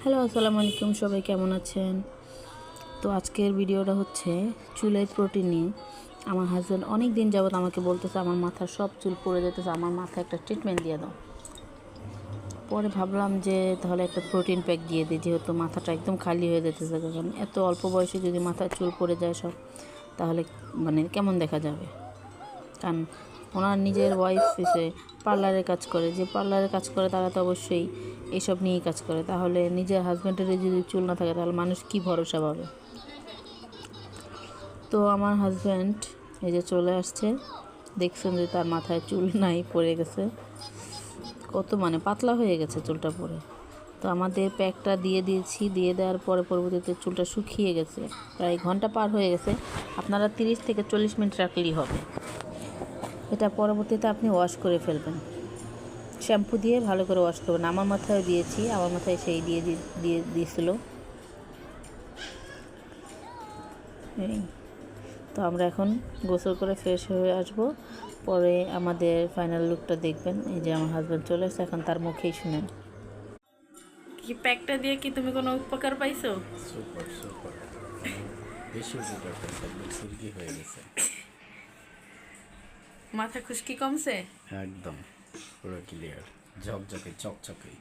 Hello, আসসালামু আলাইকুম। সবাই কেমন আছেন? তো আজকের ভিডিওটা হচ্ছে চুলের প্রোটিন নিয়ে। আমার হাজব্যান্ড অনেক দিন যাবত আমাকে বলতেছে আমার মাথার সব চুল পড়ে যেতেছে, আমার মাথায় একটা ট্রিটমেন্ট দিয়ে দাও। পরে ভাবলাম যে তাহলে একটা প্রোটিন প্যাক দিয়ে দিই, যেহেতু মাথাটা একদম খালি হয়ে যেতেছে। কারণ এত অল্প বয়সে যদি মাথায় চুল পড়ে যায় সব, তাহলে মানে কেমন দেখা যাবে। কারণ ওনার নিজের ওয়াইফ এসে পার্লারে কাজ করে, যে পার্লারে কাজ করে তারা তো অবশ্যই এইসব নিয়েই কাজ করে। তাহলে নিজের হাজব্যান্ডের যদি চুল না থাকে তাহলে মানুষ কি ভরসা পাবে। তো আমার হাজব্যান্ড এই যে চলে আসছে, দেখছেন যে তার মাথায় চুল নাই, পড়ে গেছে, কত মানে পাতলা হয়ে গেছে চুলটা পরে। তো আমাদের প্যাকটা দিয়ে দিয়েছি, দিয়ে দেওয়ার পরে পরবর্তীতে চুলটা শুকিয়ে গেছে, প্রায় ঘন্টা পার হয়ে গেছে। আপনারা 30 থেকে 40 মিনিট রাখলেই হবে। এটা পরবর্তীতে আপনি ওয়াশ করে ফেলবেন, শ্যাম্পু দিয়ে ভালো করে ওয়াশ করবেন। আমার মাথায় দিয়েছি, আমার মাথায় সেই দিয়ে দিয়েছিল। এই তো আমরা এখন গোসল করে ফ্রেশ হয়ে আসব, পরে আমাদের ফাইনাল লুকটা দেখবেন। এই যে আমার হাজব্যান্ড চলে এসেছে, এখন তার মুখেই শুনেন। কি প্যাকটা দিয়ে কি তুমি কোনো উপকার পাইছো? সুপার সুপার, বেশি উপকার করছে, একদম সিল্কি হয়ে গেছে। মাথা খুশকি কমছে? একদম পুরো ক্লিয়ার, ঝকঝকে চকচকে।